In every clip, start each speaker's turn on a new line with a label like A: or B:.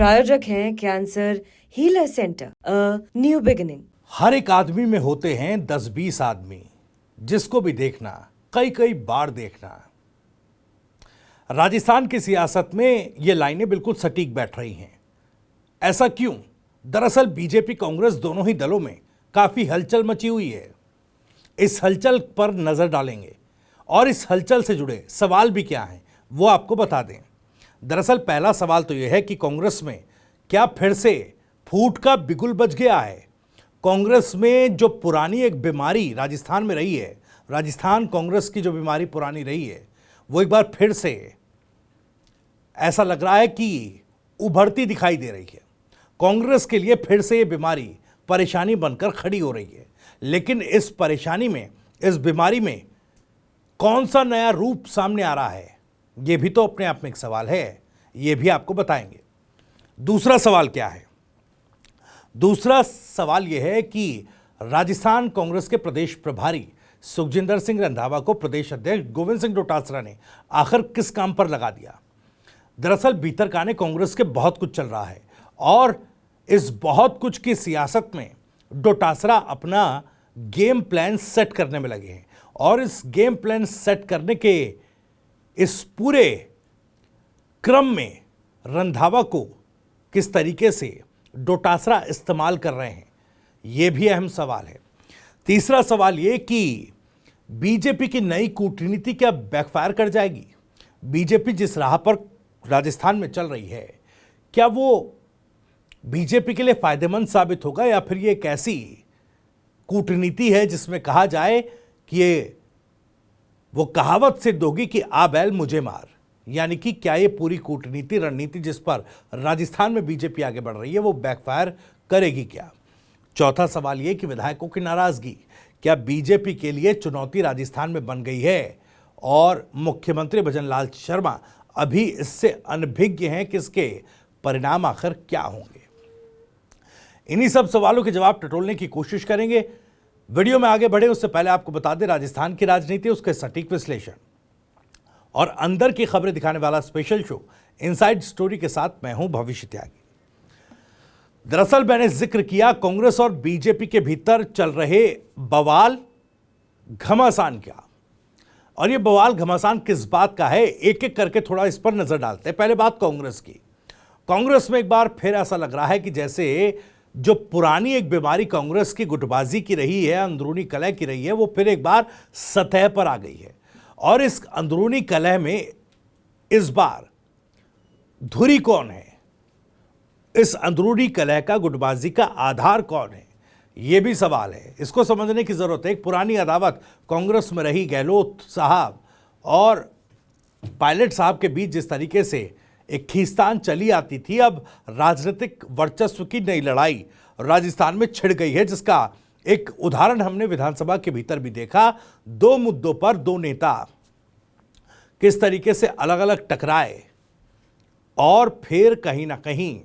A: प्रायोजक हैं cancer healer centre, a new beginning.
B: हर एक आदमी में होते हैं 10-20 आदमी, जिसको भी देखना कई कई बार देखना। राजस्थान की सियासत में ये लाइनें बिल्कुल सटीक बैठ रही हैं। ऐसा क्यों? दरअसल बीजेपी कांग्रेस दोनों ही दलों में काफी हलचल मची हुई है। इस हलचल पर नजर डालेंगे और इस हलचल से जुड़े सवाल भी क्या हैं वो आपको बता दें। दरअसल पहला सवाल तो यह है कि कांग्रेस में क्या फिर से फूट का बिगुल बज गया है? कांग्रेस में जो पुरानी एक बीमारी राजस्थान में रही है, राजस्थान कांग्रेस की जो बीमारी पुरानी रही है, वो एक बार फिर से ऐसा लग रहा है कि उभरती दिखाई दे रही है। कांग्रेस के लिए फिर से ये बीमारी परेशानी बनकर खड़ी हो रही है। लेकिन इस परेशानी में, इस बीमारी में कौन सा नया रूप सामने आ रहा है, ये भी तो अपने आप में एक सवाल है। ये भी आपको बताएंगे। दूसरा सवाल क्या है? दूसरा सवाल यह है कि राजस्थान कांग्रेस के प्रदेश प्रभारी सुखजिंदर सिंह रंधावा को प्रदेश अध्यक्ष गोविंद सिंह डोटासरा ने आखिर किस काम पर लगा दिया? दरअसल भीतरकाने कांग्रेस के बहुत कुछ चल रहा है और इस बहुत कुछ की सियासत में डोटासरा अपना गेम प्लान सेट करने में लगे हैं और इस गेम प्लान सेट करने के इस पूरे क्रम में रंधावा को किस तरीके से डोटासरा इस्तेमाल कर रहे हैं, यह भी अहम सवाल है। तीसरा सवाल यह कि बीजेपी की नई कूटनीति क्या बैकफायर कर जाएगी? बीजेपी जिस राह पर राजस्थान में चल रही है, क्या वो बीजेपी के लिए फायदेमंद साबित होगा या फिर ये एक ऐसी कूटनीति है जिसमें कहा जाए कि ये वो कहावत सिद्ध होगी कि आ बैल मुझे मार, यानी कि क्या ये पूरी कूटनीति, रणनीति जिस पर राजस्थान में बीजेपी आगे बढ़ रही है वो बैकफायर करेगी क्या? चौथा सवाल ये कि विधायकों की नाराजगी क्या बीजेपी के लिए चुनौती राजस्थान में बन गई है और मुख्यमंत्री भजनलाल शर्मा अभी इससे अनभिज्ञ हैं कि इसके परिणाम आखिर क्या होंगे? इन्हीं सब सवालों के जवाब टटोलने की कोशिश करेंगे। वीडियो में आगे बढ़े उससे पहले आपको बता दें, राजस्थान की राजनीति, उसके सटीक विश्लेषण और अंदर की खबरें दिखाने वाला स्पेशल शो इनसाइड स्टोरी के साथ मैं हूं भविष्य त्यागी। दरअसल मैंने जिक्र किया कांग्रेस और बीजेपी के भीतर चल रहे बवाल घमासान का, और ये बवाल घमासान किस बात का है, एक एक करके थोड़ा इस पर नजर डालते हैं। पहले बात कांग्रेस की। कांग्रेस में एक बार फिर ऐसा लग रहा है कि जैसे जो पुरानी एक बीमारी कांग्रेस की गुटबाजी की रही है, अंदरूनी कलह की रही है, वो फिर एक बार सतह पर आ गई है। और इस अंदरूनी कलह में इस बार धुरी कौन है? इस अंदरूनी कलह का, गुटबाजी का आधार कौन है, यह भी सवाल है। इसको समझने की जरूरत है। एक पुरानी अदावत कांग्रेस में रही, गहलोत साहब और पायलट साहब के बीच जिस तरीके से एक खींचतान चली आती थी, अब राजनीतिक वर्चस्व की नई लड़ाई राजस्थान में छिड़ गई है, जिसका एक उदाहरण हमने विधानसभा के भीतर भी देखा। दो मुद्दों पर दो नेता किस तरीके से अलग अलग टकराए और फिर कहीं ना कहीं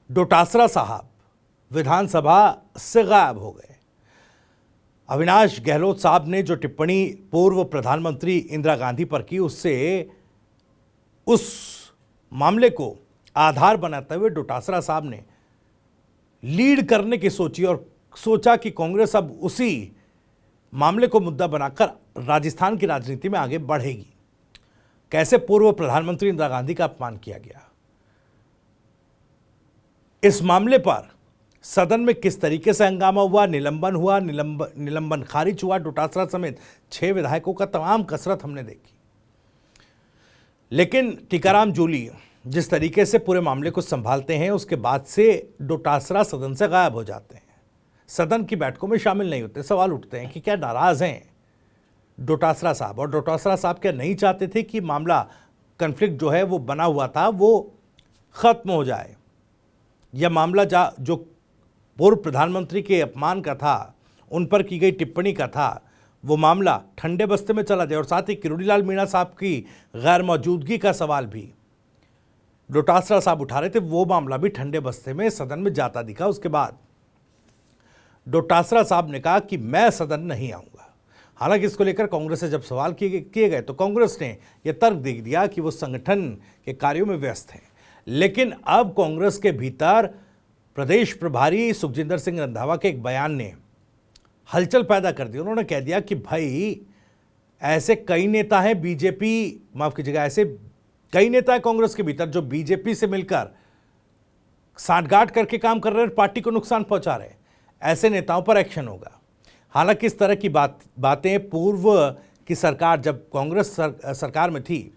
B: डोटासरा साहब विधानसभा से गायब हो गए। अविनाश गहलोत साहब ने जो टिप्पणी पूर्व प्रधानमंत्री इंदिरा गांधी पर की, उससे उस मामले को आधार बनाते हुए डोटासरा साहब ने लीड करने की सोची और सोचा कि कांग्रेस अब उसी मामले को मुद्दा बनाकर राजस्थान की राजनीति में आगे बढ़ेगी। कैसे पूर्व प्रधानमंत्री इंदिरा गांधी का अपमान किया गया, इस मामले पर सदन में किस तरीके से हंगामा हुआ, निलंबन हुआ, निलंबन खारिज हुआ, डोटासरा समेत 6 विधायकों का तमाम कसरत हमने देखी। लेकिन टीकाराम जूली जिस तरीके से पूरे मामले को संभालते हैं, उसके बाद से डोटासरा सदन से गायब हो जाते हैं, सदन की बैठकों में शामिल नहीं होते। सवाल उठते हैं कि क्या नाराज हैं डोटासरा साहब, और डोटासरा साहब क्या नहीं चाहते थे कि मामला, कन्फ्लिक्ट जो है वो बना हुआ था, वो खत्म हो जाए, यह मामला जो पूर्व प्रधानमंत्री के अपमान का था, उन पर की गई टिप्पणी का था, वो मामला ठंडे बस्ते में चला जाए। और साथ ही किरोड़ीलाल मीणा साहब की गैर मौजूदगी का सवाल भी डोटासरा साहब उठा रहे थे, वो मामला भी ठंडे बस्ते में सदन में जाता दिखा। उसके बाद डोटासरा साहब ने कहा कि मैं सदन नहीं आऊंगा। हालांकि इसको लेकर कांग्रेस से जब सवाल किए गए तो कांग्रेस ने यह तर्क दे दिया कि वो संगठन के कार्यों में व्यस्त हैं। लेकिन अब कांग्रेस के भीतर प्रदेश प्रभारी सुखजिंदर सिंह रंधावा के एक बयान ने हलचल पैदा कर दी। उन्होंने कह दिया कि भाई ऐसे कई नेता हैं बीजेपी, माफ कीजिएगा, ऐसे कई नेता हैं कांग्रेस के भीतर जो बीजेपी से मिलकर सांठगांठ करके काम कर रहे हैं, पार्टी को नुकसान पहुंचा रहे हैं। ऐसे नेताओं पर एक्शन होगा। हालांकि इस तरह की बातें पूर्व की सरकार, जब कांग्रेस सरकार में थी,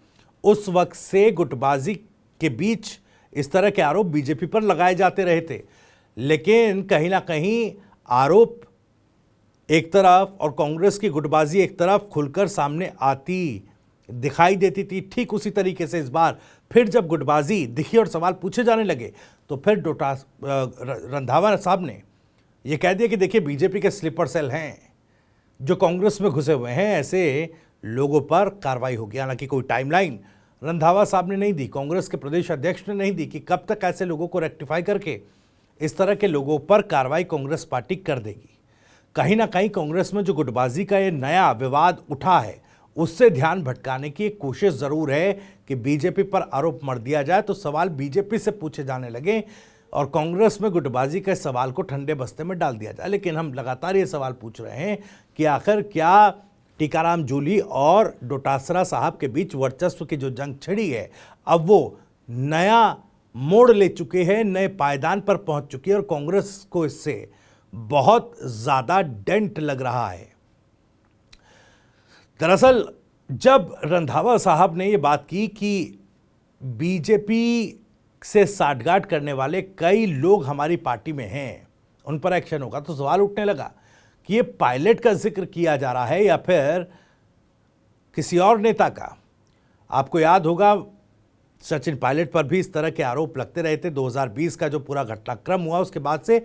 B: उस वक्त से गुटबाजी के बीच इस तरह के आरोप बीजेपी पर लगाए जाते रहे थे। लेकिन कहीं ना कहीं आरोप एक तरफ और कांग्रेस की गुटबाजी एक तरफ खुलकर सामने आती दिखाई देती थी। ठीक उसी तरीके से इस बार फिर जब गुटबाजी दिखी और सवाल पूछे जाने लगे तो फिर रंधावा साहब ने यह कह दिया कि देखिए बीजेपी के स्लीपर सेल हैं जो कांग्रेस में घुसे हुए हैं, ऐसे लोगों पर कार्रवाई होगी। हालांकि कोई टाइमलाइन रंधावा साहब ने नहीं दी, कांग्रेस के प्रदेश अध्यक्ष ने नहीं दी कि कब तक ऐसे लोगों को रेक्टिफाई करके इस तरह के लोगों पर कार्रवाई कांग्रेस पार्टी कर देगी। कहीं ना कहीं कांग्रेस में जो गुटबाजी का ये नया विवाद उठा है उससे ध्यान भटकाने की एक कोशिश जरूर है कि बीजेपी पर आरोप मढ़ दिया जाए तो सवाल बीजेपी से पूछे जाने लगे और कांग्रेस में गुटबाजी के सवाल को ठंडे बस्ते में डाल दिया जाए। लेकिन हम लगातार ये सवाल पूछ रहे हैं कि आखिर क्या टीकाराम जूली और डोटासरा साहब के बीच वर्चस्व की जो जंग छिड़ी है अब वो नया मोड़ ले चुके हैं, नए पायदान पर पहुंच चुकी है और कांग्रेस को इससे बहुत ज्यादा डेंट लग रहा है। दरअसल जब रंधावा साहब ने यह बात की कि बीजेपी से साठगांठ करने वाले कई लोग हमारी पार्टी में हैं, उन पर एक्शन होगा, तो सवाल उठने लगा कि ये पायलट का जिक्र किया जा रहा है या फिर किसी और नेता का। आपको याद होगा सचिन पायलट पर भी इस तरह के आरोप लगते रहे थे। 2020 का जो पूरा घटनाक्रम हुआ उसके बाद से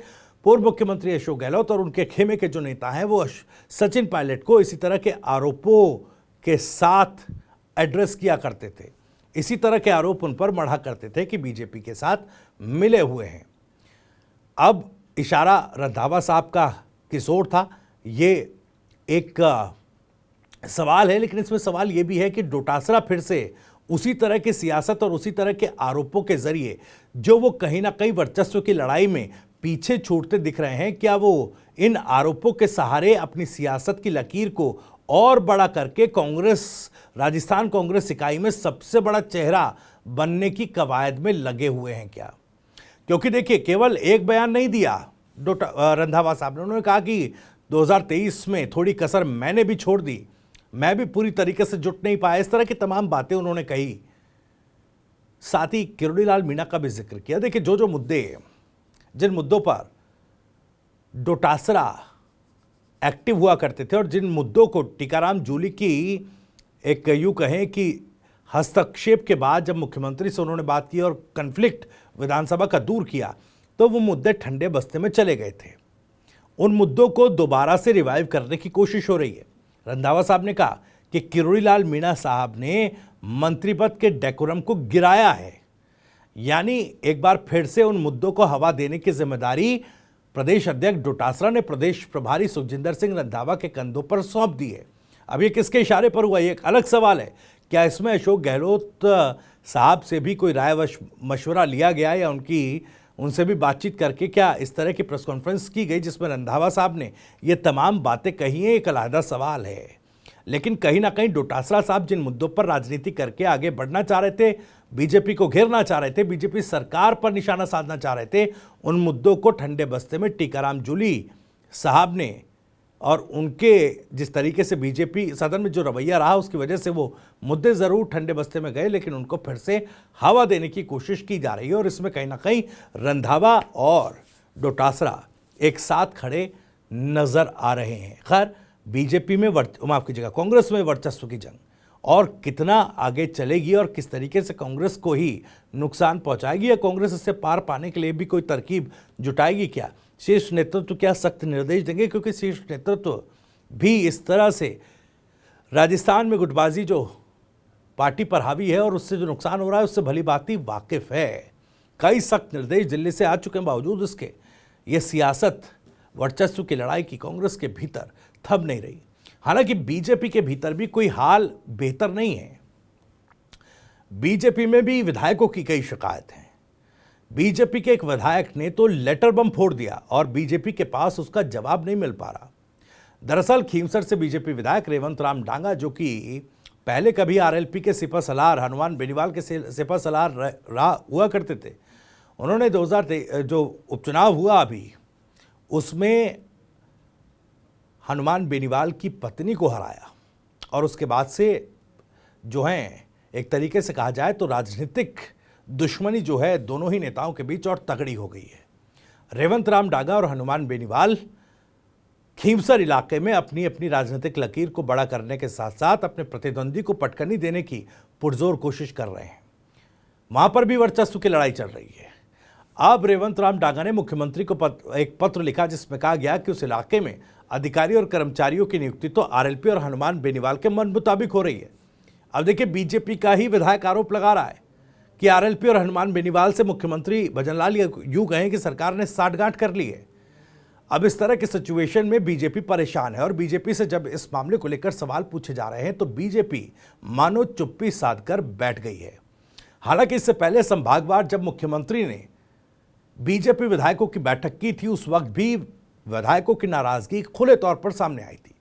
B: पूर्व मुख्यमंत्री अशोक गहलोत और उनके खेमे के जो नेता हैं वो सचिन पायलट को इसी तरह के आरोपों के साथ एड्रेस किया करते थे, इसी तरह के आरोप उन पर मढ़ा करते थे कि बीजेपी के साथ मिले हुए हैं। अब इशारा रंधावा साहब का किस ओर था, ये एक सवाल है। लेकिन इसमें सवाल ये भी है कि डोटासरा फिर से उसी तरह की सियासत और उसी तरह के आरोपों के जरिए जो वो कहीं ना कहीं वर्चस्व की लड़ाई में पीछे छूटते दिख रहे हैं, क्या वो इन आरोपों के सहारे अपनी सियासत की लकीर को और बड़ा करके कांग्रेस, राजस्थान कांग्रेस इकाई में सबसे बड़ा चेहरा बनने की कवायद में लगे हुए हैं क्या? क्योंकि देखिए केवल एक बयान नहीं दिया रंधावा साहब ने, उन्होंने कहा कि 2023 में थोड़ी कसर मैंने भी छोड़ दी, मैं भी पूरी तरीके से जुट नहीं पाया, इस तरह की तमाम बातें उन्होंने कही। साथ ही किरोड़ीलाल मीणा का भी जिक्र किया। देखिए जो मुद्दे, जिन मुद्दों पर डोटासरा एक्टिव हुआ करते थे और जिन मुद्दों को टीकाराम जूली की एक यूं कहें कि हस्तक्षेप के बाद जब मुख्यमंत्री से उन्होंने बात की और कन्फ्लिक्ट विधानसभा का दूर किया तो वो मुद्दे ठंडे बस्ते में चले गए थे। उन मुद्दों को दोबारा से रिवाइव करने की कोशिश हो रही है। रंधावा साहब ने कहा कि किरोड़ीलाल मीणा साहब ने मंत्री पद के डेकोरम को गिराया है, यानी एक बार फिर से उन मुद्दों को हवा देने की जिम्मेदारी प्रदेश अध्यक्ष डोटासरा ने प्रदेश प्रभारी सुखजिंदर सिंह रंधावा के कंधों पर सौंप दी है। अब ये किसके इशारे पर हुआ, ये एक अलग सवाल है। क्या इसमें अशोक गहलोत साहब से भी कोई राय मशवरा लिया गया या उनसे भी बातचीत करके क्या इस तरह की प्रेस कॉन्फ्रेंस की गई जिसमें रंधावा साहब ने ये तमाम बातें कही हैं, एक अलग सवाल है। लेकिन कहीं ना कहीं डोटासरा साहब जिन मुद्दों पर राजनीति करके आगे बढ़ना चाह रहे थे, बीजेपी को घेरना चाह रहे थे, बीजेपी सरकार पर निशाना साधना चाह रहे थे, उन मुद्दों को ठंडे बस्ते में टीकाराम जूली साहब ने और उनके जिस तरीके से बीजेपी सदन में जो रवैया रहा उसकी वजह से वो मुद्दे ज़रूर ठंडे बस्ते में गए, लेकिन उनको फिर से हवा देने की कोशिश की जा रही है और इसमें कहीं ना कहीं रंधावा और डोटासरा एक साथ खड़े नज़र आ रहे हैं। खैर बीजेपी में माफ़ कीजिएगा कांग्रेस में वर्चस्व की जंग और कितना आगे चलेगी और किस तरीके से कांग्रेस को ही नुकसान पहुंचाएगी या कांग्रेस इससे पार पाने के लिए भी कोई तरकीब जुटाएगी क्या? शीर्ष नेतृत्व क्या सख्त निर्देश देंगे? क्योंकि शीर्ष नेतृत्व भी इस तरह से राजस्थान में गुटबाजी जो पार्टी पर हावी है और उससे जो नुकसान हो रहा है उससे भली भांति वाकिफ है। कई सख्त निर्देश दिल्ली से आ चुके हैं, बावजूद उसके ये सियासत वर्चस्व की लड़ाई की कांग्रेस के भीतर थम नहीं रही। हालांकि बीजेपी के भीतर भी कोई हाल बेहतर नहीं है। बीजेपी में भी विधायकों की कई शिकायत हैं। बीजेपी के एक विधायक ने तो लेटर बम फोड़ दिया और बीजेपी के पास उसका जवाब नहीं मिल पा रहा। दरअसल खीमसर से बीजेपी विधायक रेवंत राम डांगा, जो कि पहले कभी आरएलपी के सिपा सलार हनुमान बेनीवाल के सिपा सलार हुआ करते थे, उन्होंने 2023 जो उपचुनाव हुआ अभी उसमें हनुमान बेनीवाल की पत्नी को हराया और उसके बाद से जो है एक तरीके से कहा जाए तो राजनीतिक दुश्मनी जो है दोनों ही नेताओं के बीच और तगड़ी हो गई है। रेवंत राम डांगा और हनुमान बेनीवाल खीमसर इलाके में अपनी अपनी राजनीतिक लकीर को बड़ा करने के साथ साथ अपने प्रतिद्वंदी को पटकनी देने की पुरजोर कोशिश कर रहे हैं। वहां पर भी वर्चस्व की लड़ाई चल रही है। अब रेवंत राम डांगा ने मुख्यमंत्री को एक पत्र लिखा जिसमें कहा गया कि उस इलाके में अधिकारी और कर्मचारियों की नियुक्ति तो आरएलपी और हनुमान बेनीवाल के मन मुताबिक हो रही है। अब देखिए, बीजेपी का ही विधायक आरोप लगा रहा है कि आरएलपी और हनुमान बेनीवाल से मुख्यमंत्री भजनलाल यूं कहें कि सरकार ने साठगांठ कर ली है। अब इस तरह की सिचुएशन में बीजेपी परेशान है और बीजेपी से जब इस मामले को लेकर सवाल पूछे जा रहे हैं तो बीजेपी मानो चुप्पी साधकर बैठ गई है। हालांकि इससे पहले संभागवार जब मुख्यमंत्री ने बीजेपी विधायकों की बैठक की थी, उस वक्त भी विधायकों की नाराजगी खुले तौर पर सामने आई थी।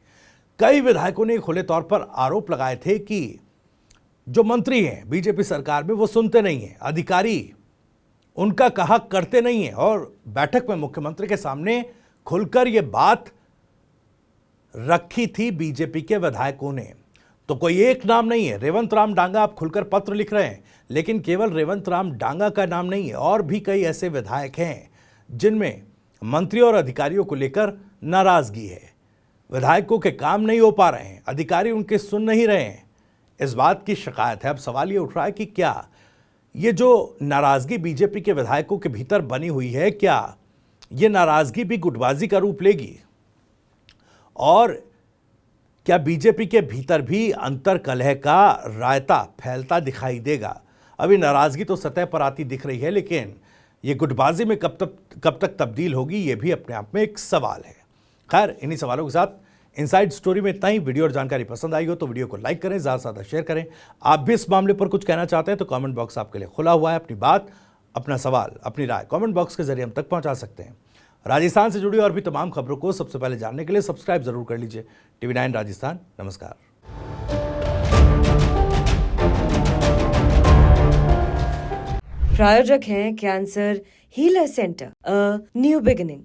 B: कई विधायकों ने खुले तौर पर आरोप लगाए थे कि जो मंत्री हैं बीजेपी सरकार में वो सुनते नहीं हैं, अधिकारी उनका कहा करते नहीं हैं और बैठक में मुख्यमंत्री के सामने खुलकर ये बात रखी थी बीजेपी के विधायकों ने। तो कोई एक नाम नहीं है, रेवंत राम डांगा आप खुलकर पत्र लिख रहे हैं, लेकिन केवल रेवंत राम डांगा का नाम नहीं है, और भी कई ऐसे विधायक हैं जिनमें मंत्री और अधिकारियों को लेकर नाराजगी है। विधायकों के काम नहीं हो पा रहे हैं, अधिकारी उनके सुन नहीं रहे हैं, इस बात की शिकायत है। अब सवाल ये उठ रहा है कि क्या ये जो नाराजगी बीजेपी के विधायकों के भीतर बनी हुई है, क्या ये नाराजगी भी गुटबाजी का रूप लेगी और क्या बीजेपी के भीतर भी अंतर कलह का रायता फैलता दिखाई देगा? अभी नाराजगी तो सतह पर आती दिख रही है, लेकिन ये गुटबाजी में कब तक तब्दील होगी, ये भी अपने आप में एक सवाल है। खैर, इन्हीं सवालों के साथ इनसाइड स्टोरी में इतना ही। वीडियो और जानकारी पसंद आई हो तो वीडियो को लाइक करें, ज़्यादा से ज़्यादा शेयर करें। आप भी इस मामले पर कुछ कहना चाहते हैं तो कमेंट बॉक्स आपके लिए खुला हुआ है। अपनी बात, अपना सवाल, अपनी राय कमेंट बॉक्स के जरिए हम तक पहुंचा सकते हैं। राजस्थान से जुड़ी और भी तमाम खबरों को सबसे पहले जानने के लिए सब्सक्राइब जरूर कर लीजिए TV9 राजस्थान। नमस्कार।
A: प्रायोजक हैं cancer healer centre, a new beginning.